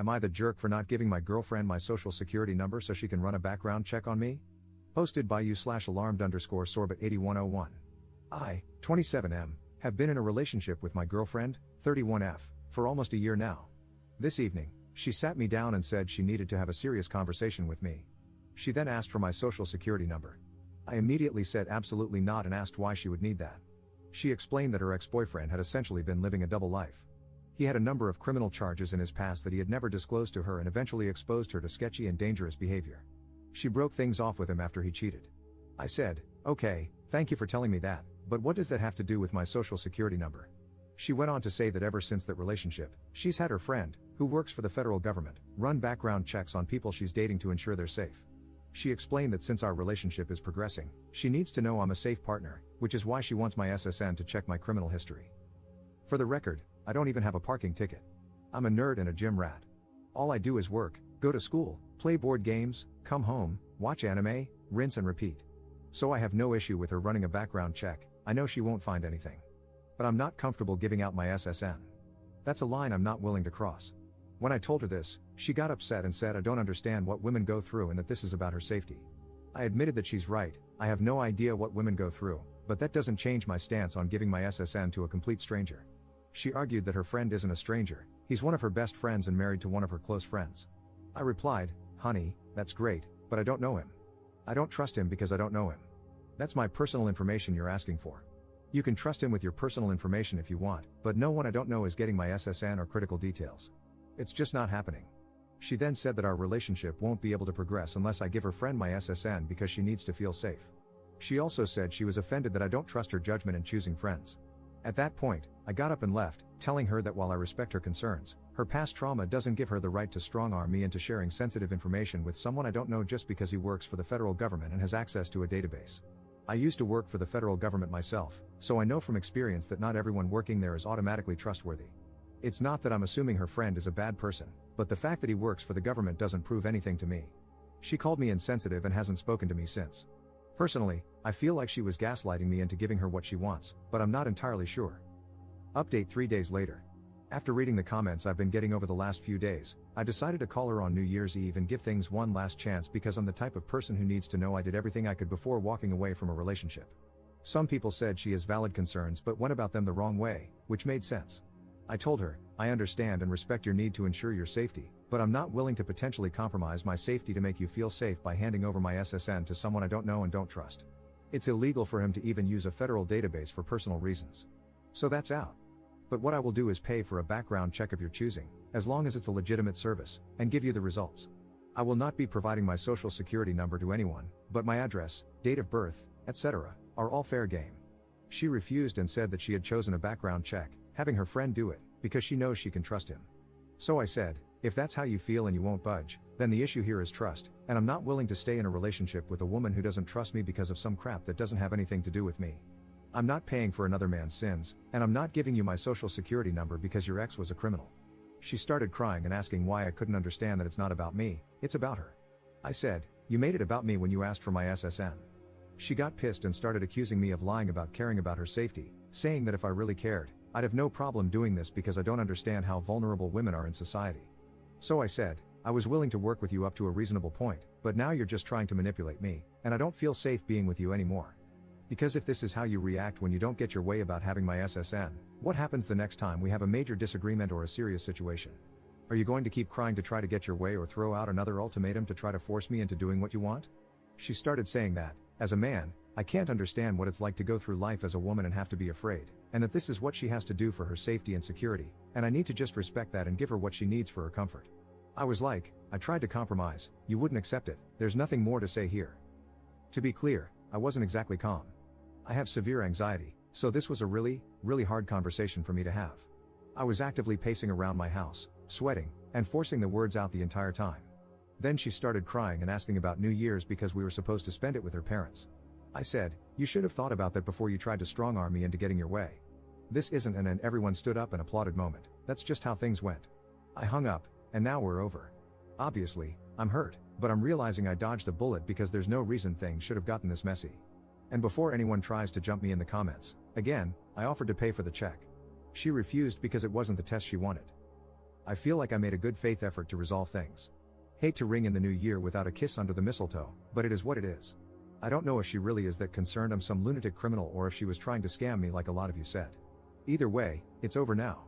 Am I the jerk for not giving my girlfriend my social security number so she can run a background check on me? Posted by you/alarmed_sorbet8101. I, 27M, have been in a relationship with my girlfriend, 31F, for almost a year now. This evening, she sat me down and said she needed to have a serious conversation with me. She then asked for my social security number. I immediately said absolutely not and asked why she would need that. She explained that her ex-boyfriend had essentially been living a double life. He had a number of criminal charges in his past that he had never disclosed to her and eventually exposed her to sketchy and dangerous behavior. She broke things off with him after he cheated. I said, "Okay, thank you for telling me that, but what does that have to do with my social security number?" She went on to say that ever since that relationship, she's had her friend, who works for the federal government, run background checks on people she's dating to ensure they're safe. She explained that since our relationship is progressing, she needs to know I'm a safe partner, which is why she wants my SSN to check my criminal history. For the record, I don't even have a parking ticket. I'm a nerd and a gym rat. All I do is work, go to school, play board games, come home, watch anime, rinse and repeat. So I have no issue with her running a background check. I know she won't find anything. But I'm not comfortable giving out my SSN. That's a line I'm not willing to cross. When I told her this, she got upset and said I don't understand what women go through and that this is about her safety. I admitted that she's right, I have no idea what women go through, but that doesn't change my stance on giving my SSN to a complete stranger. She argued that her friend isn't a stranger, he's one of her best friends and married to one of her close friends. I replied, "Honey, that's great, but I don't know him. I don't trust him because I don't know him. That's my personal information you're asking for. You can trust him with your personal information if you want, but no one I don't know is getting my SSN or critical details. It's just not happening." She then said that our relationship won't be able to progress unless I give her friend my SSN because she needs to feel safe. She also said she was offended that I don't trust her judgment in choosing friends. At that point, I got up and left, telling her that while I respect her concerns, her past trauma doesn't give her the right to strong-arm me into sharing sensitive information with someone I don't know just because he works for the federal government and has access to a database. I used to work for the federal government myself, so I know from experience that not everyone working there is automatically trustworthy. It's not that I'm assuming her friend is a bad person, but the fact that he works for the government doesn't prove anything to me. She called me insensitive and hasn't spoken to me since. Personally, I feel like she was gaslighting me into giving her what she wants, but I'm not entirely sure. Update 3 days later. After reading the comments I've been getting over the last few days, I decided to call her on New Year's Eve and give things one last chance because I'm the type of person who needs to know I did everything I could before walking away from a relationship. Some people said she has valid concerns but went about them the wrong way, which made sense. I told her, I understand and respect your need to ensure your safety, but I'm not willing to potentially compromise my safety to make you feel safe by handing over my SSN to someone I don't know and don't trust. It's illegal for him to even use a federal database for personal reasons. So that's out. But what I will do is pay for a background check of your choosing, as long as it's a legitimate service, and give you the results. I will not be providing my social security number to anyone, but my address, date of birth, etc., are all fair game. She refused and said that she had chosen a background check, having her friend do it, because she knows she can trust him. So I said, if that's how you feel and you won't budge, then the issue here is trust, and I'm not willing to stay in a relationship with a woman who doesn't trust me because of some crap that doesn't have anything to do with me. I'm not paying for another man's sins, and I'm not giving you my social security number because your ex was a criminal. She started crying and asking why I couldn't understand that it's not about me, it's about her. I said, you made it about me when you asked for my SSN. She got pissed and started accusing me of lying about caring about her safety, saying that if I really cared, I'd have no problem doing this because I don't understand how vulnerable women are in society. So I said, I was willing to work with you up to a reasonable point, but now you're just trying to manipulate me, and I don't feel safe being with you anymore. Because if this is how you react when you don't get your way about having my SSN, what happens the next time we have a major disagreement or a serious situation? Are you going to keep crying to try to get your way or throw out another ultimatum to try to force me into doing what you want? She started saying that, as a man, I can't understand what it's like to go through life as a woman and have to be afraid, and that this is what she has to do for her safety and security, and I need to just respect that and give her what she needs for her comfort. I was like, I tried to compromise, you wouldn't accept it, there's nothing more to say here. To be clear, I wasn't exactly calm. I have severe anxiety, so this was a really hard conversation for me to have. I was actively pacing around my house, sweating, and forcing the words out the entire time. Then she started crying and asking about New Year's because we were supposed to spend it with her parents. I said, you should have thought about that before you tried to strong-arm me into getting your way. This isn't an and everyone stood up and applauded moment, that's just how things went. I hung up, and now we're over. Obviously, I'm hurt, but I'm realizing I dodged a bullet because there's no reason things should have gotten this messy. And before anyone tries to jump me in the comments, again, I offered to pay for the check. She refused because it wasn't the test she wanted. I feel like I made a good faith effort to resolve things. Hate to ring in the new year without a kiss under the mistletoe, but it is what it is. I don't know if she really is that concerned I'm some lunatic criminal or if she was trying to scam me like a lot of you said. Either way, it's over now.